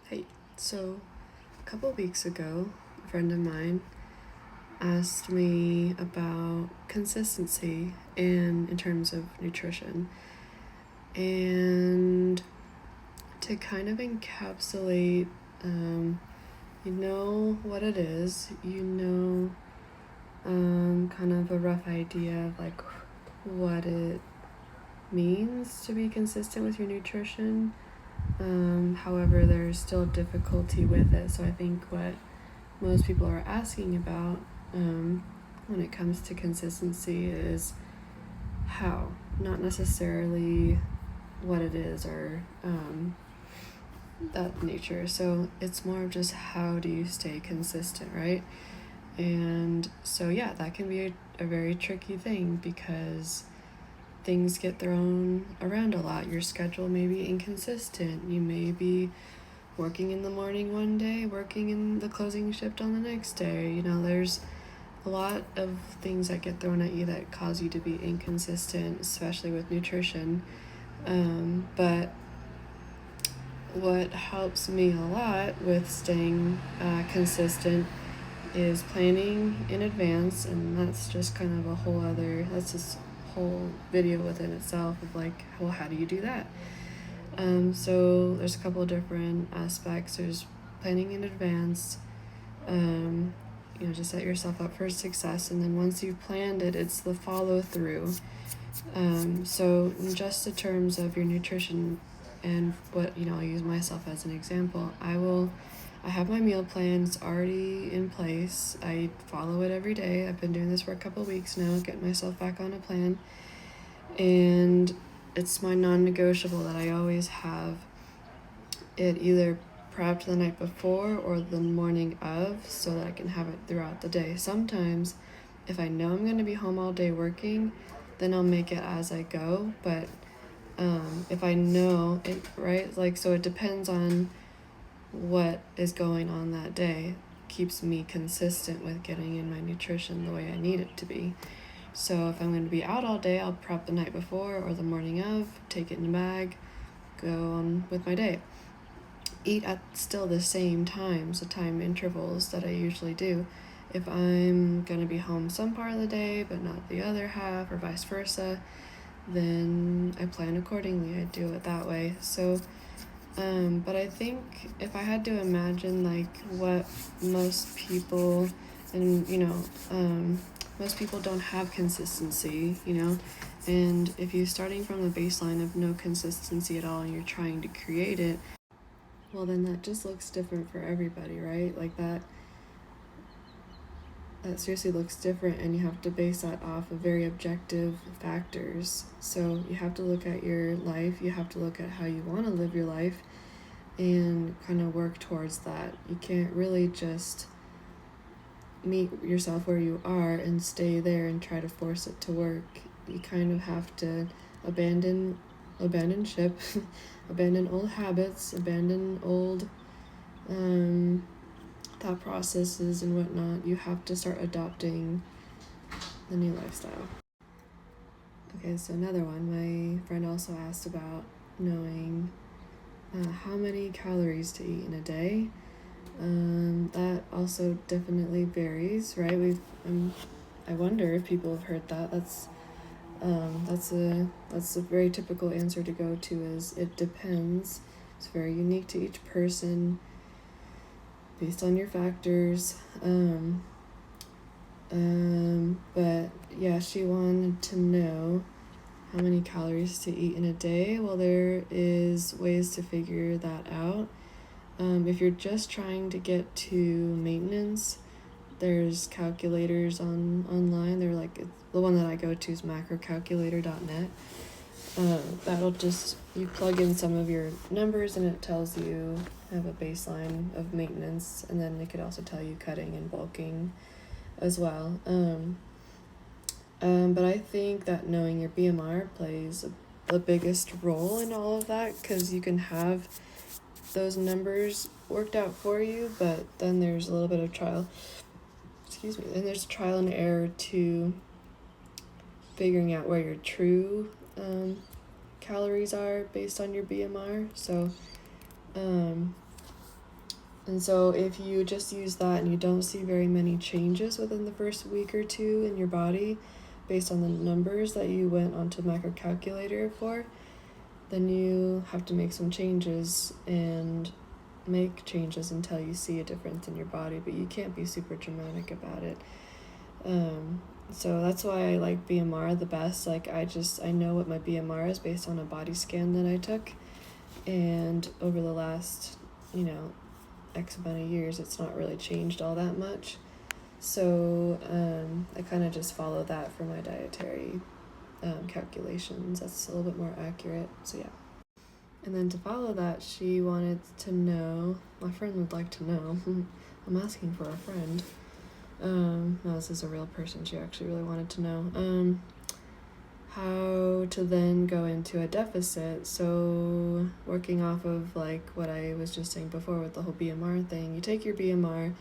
Hey, so a couple weeks ago, a friend of mine asked me about consistency in terms of nutrition. And to kind of encapsulate, you know what it is, kind of a rough idea of like what it means to be consistent with your nutrition. However, there's still difficulty with it. So I think what most people are asking about when it comes to consistency is how, not necessarily what it is or that nature. So it's more of just how do you stay consistent, right? And so, yeah, that can be a very tricky thing because things get thrown around a lot. Your schedule may be inconsistent. You may be working in the morning one day, working in the closing shift on the next day. There's a lot of things that get thrown at you that cause you to be inconsistent, especially with nutrition. But what helps me a lot with staying consistent is planning in advance, and that's just kind of that's this whole video within itself of like, well, how do you do that? So there's a couple of different aspects. There's planning in advance, to set yourself up for success, and then once you've planned it, it's the follow through. So in just the terms of your nutrition and what, I'll use myself as an example. I have my meal plans already in place. I follow it every day. I've been doing this for a couple of weeks now, getting myself back on a plan. And it's my non-negotiable that I always have it either prepped the night before or the morning of so that I can have it throughout the day. Sometimes if I know I'm going to be home all day working, then I'll make it as I go. But if I know it, right, like, so it depends on what is going on that day, keeps me consistent with getting in my nutrition the way I need it to be. So if I'm going to be out all day, I'll prep the night before or the morning of, take it in a bag, go on with my day. Eat at still the same times, the time intervals that I usually do. If I'm going to be home some part of the day but not the other half, or vice versa, then I plan accordingly. I do it that way. So but I think if I had to imagine like what most people, and most people don't have consistency, and if you're starting from the baseline of no consistency at all and you're trying to create it, well, then that just looks different for everybody, right? Like that seriously looks different, and you have to base that off of very objective factors. So you have to look at your life, you have to look at how you want to live your life and kind of work towards that. You can't really just meet yourself where you are and stay there and try to force it to work. You kind of have to abandon ship, abandon old habits, abandon old thought processes and whatnot. You have to start adopting the new lifestyle. Okay, so another one. My friend also asked about knowing how many calories to eat in a day. That also definitely varies, right? I wonder if people have heard that. That's a very typical answer to go to, is it depends. It's very unique to each person based on your factors. But yeah, she wanted to know how many calories to eat in a day. Well, there is ways to figure that out. If you're just trying to get to maintenance, there's calculators online. They're like, the one that I go to is macrocalculator.net. That'll just, you plug in some of your numbers and it tells you have a baseline of maintenance, and then it could also tell you cutting and bulking as well. But I think that knowing your BMR plays the biggest role in all of that, because you can have those numbers worked out for you, but then there's a little bit of then there's trial and error to figuring out where your true calories are based on your BMR. So And so if you just use that and you don't see very many changes within the first week or two in your body based on the numbers that you went onto macro calculator for, then you have to make some changes and make changes until you see a difference in your body, but you can't be super dramatic about it. So that's why I like BMR the best. Like I know what my BMR is based on a body scan that I took, and over the last, X amount of years, it's not really changed all that much. So I kind of just follow that for my dietary calculations. That's a little bit more accurate. So yeah. And then to follow that, she wanted to know, my friend would like to know, I'm asking for a friend. No, this is a real person. She actually really wanted to know how to then go into a deficit. So working off of like what I was just saying before with the whole BMR thing, you take your BMR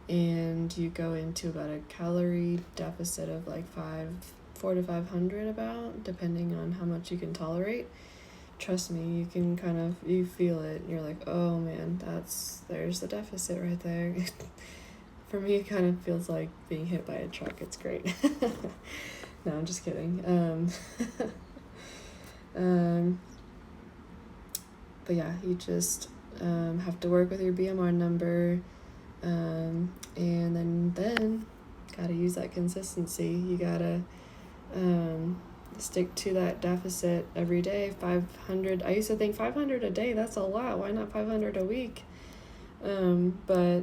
and you go into about a calorie deficit of like 400 to 500 about, depending on how much you can tolerate. Trust me, you can you feel it. You're like, oh man, there's the deficit right there. For me, it kind of feels like being hit by a truck. It's great. No, I'm just kidding. But yeah, you just have to work with your BMR number, and then gotta use that consistency. You gotta stick to that deficit every day. 500. I used to think 500 a day, that's a lot. Why not 500 a week? But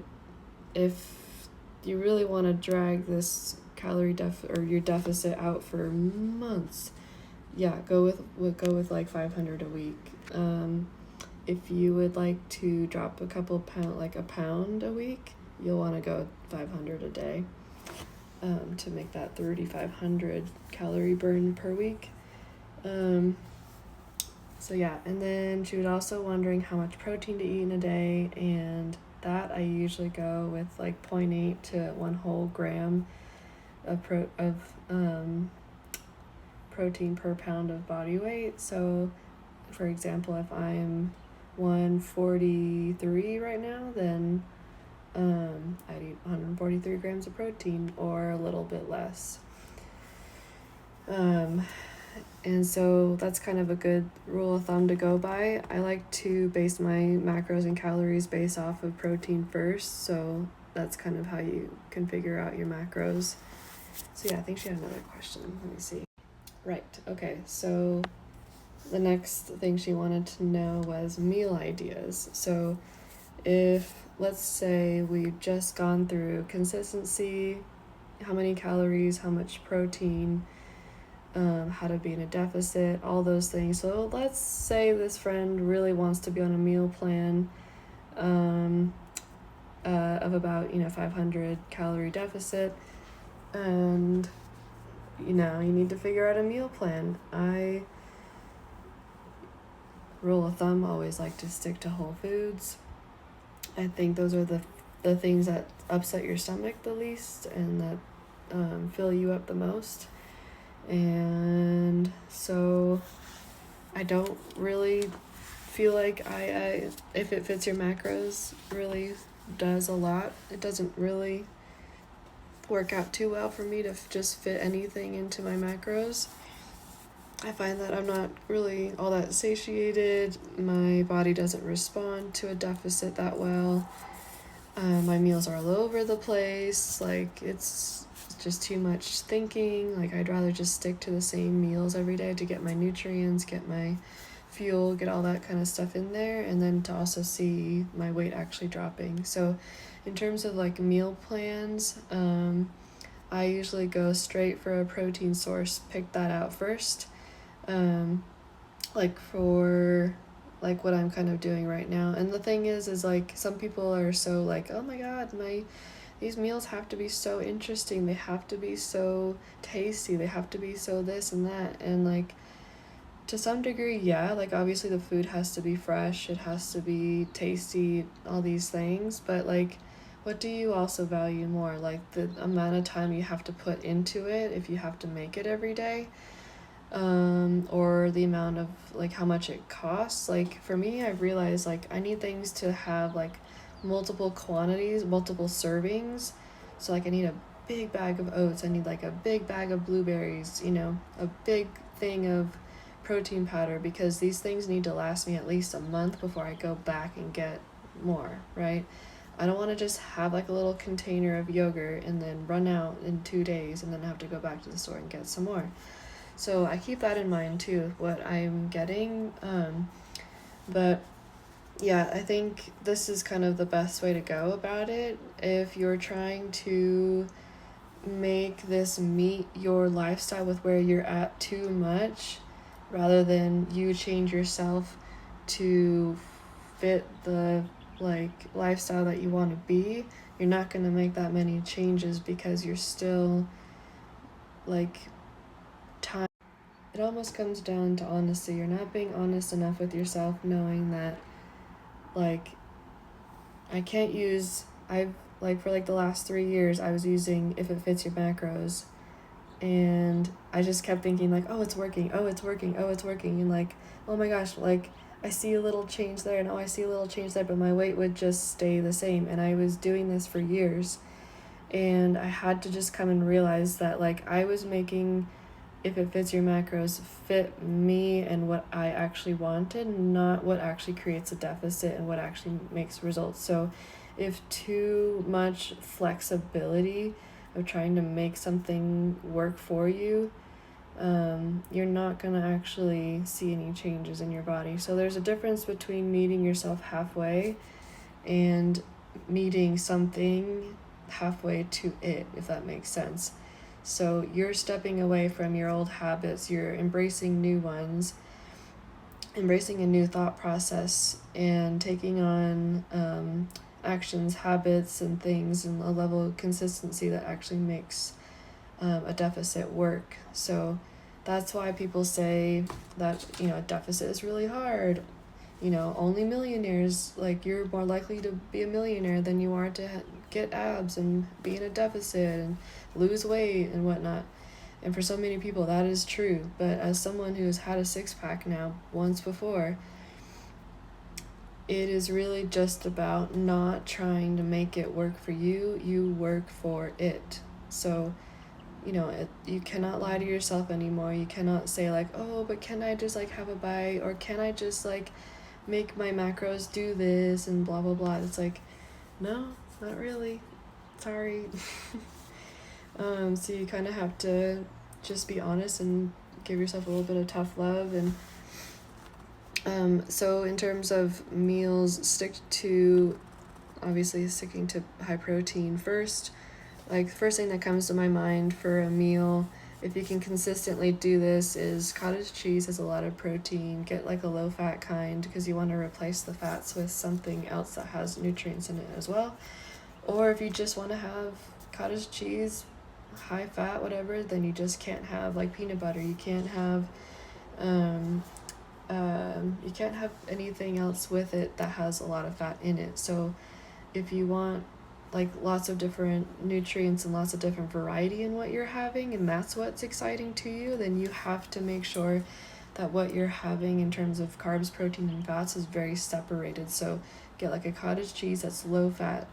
if you really want to drag this calorie your deficit out for months, yeah, go with like 500 a week. If you would like to drop a pound a week, you'll want to go 500 a day. To make that 3,500 calorie burn per week. So yeah, and then she was also wondering how much protein to eat in a day, and that I usually go with like 0.8 to 1 whole gram of protein per pound of body weight. So for example, if I'm 143 right now, then I'd eat 143 grams of protein or a little bit less. And so that's kind of a good rule of thumb to go by. I like to base my macros and calories based off of protein first, so that's kind of how you can figure out your macros. So yeah, I think she had another question. Let me see. Right, okay, so the next thing she wanted to know was meal ideas. So if, let's say, we've just gone through consistency, how many calories, how much protein, how to be in a deficit, all those things. So let's say this friend really wants to be on a meal plan of about 500 calorie deficit, and you need to figure out a meal plan. I, rule of thumb, always like to stick to whole foods. I think those are the things that upset your stomach the least and that fill you up the most. And so I don't really feel like I if it fits your macros, really does a lot. It doesn't really work out too well for me to just fit anything into my macros. I find that I'm not really all that satiated. My body doesn't respond to a deficit that well. My meals are all over the place. Like, it's just too much thinking. Like, I'd rather just stick to the same meals every day to get my nutrients, get my fuel, get all that kind of stuff in there, and then to also see my weight actually dropping. So in terms of like meal plans, I usually go straight for a protein source, pick that out first. Like for like what I'm kind of doing right now. And the thing is like some people are so like, oh my god, these meals have to be so interesting, they have to be so tasty, they have to be so this and that. And like to some degree, yeah, like obviously the food has to be fresh, it has to be tasty, all these things, but like what do you also value more? Like the amount of time you have to put into it if you have to make it every day, or the amount of like how much it costs. Like for me, I've realized like I need things to have like multiple quantities, multiple servings. So like I need a big bag of oats, I need like a big bag of blueberries, a big thing of protein powder, because these things need to last me at least a month before I go back and get more, right? I don't want to just have like a little container of yogurt and then run out in 2 days and then have to go back to the store and get some more. So I keep that in mind too, what I'm getting. But yeah, I think this is kind of the best way to go about it. If you're trying to make this meet your lifestyle with where you're at too much, rather than you change yourself to fit the lifestyle that you want to be, you're not going to make that many changes because you're still time. It almost comes down to honesty. You're not being honest enough with yourself, knowing that I can't use I've for the last 3 years I was using If It Fits Your Macros, and I just kept thinking oh, it's working, oh, it's working, oh, it's working, and oh my gosh, I see a little change there and oh, I see a little change there, but my weight would just stay the same. And I was doing this for years, and I had to just come and realize that I was making If It Fits Your Macros fit me and what I actually wanted, not what actually creates a deficit and what actually makes results. So if too much flexibility of trying to make something work for you, you're not going to actually see any changes in your body. So there's a difference between meeting yourself halfway and meeting something halfway to it, if that makes sense. So you're stepping away from your old habits, you're embracing new ones, embracing a new thought process, and taking on actions, habits, and things, and a level of consistency that actually makes a deficit work. So that's why people say that a deficit is really hard. Only millionaires, you're more likely to be a millionaire than you are to get abs and be in a deficit and lose weight and whatnot. And for so many people that is true, but as someone who's had a six-pack now once before, it is really just about not trying to make it work for you. You work for it. So you cannot lie to yourself anymore. You cannot say oh, but can I just have a bite, or can I just make my macros do this and blah blah blah. It's no, not really, sorry. So you kind of have to just be honest and give yourself a little bit of tough love. And so in terms of meals, obviously sticking to high protein first. The first thing that comes to my mind for a meal, if you can consistently do this, is cottage cheese has a lot of protein. Get a low fat kind, because you want to replace the fats with something else that has nutrients in it as well. Or if you just want to have cottage cheese, high fat, whatever, then you just can't have peanut butter. You can't have anything else with it that has a lot of fat in it. So if you want lots of different nutrients and lots of different variety in what you're having, and that's what's exciting to you, then you have to make sure that what you're having in terms of carbs, protein, and fats is very separated. So get a cottage cheese that's low fat,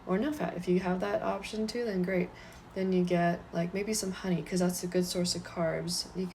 or no fat. If you have that option too, then great. Then you get maybe some honey, because that's a good source of carbs. You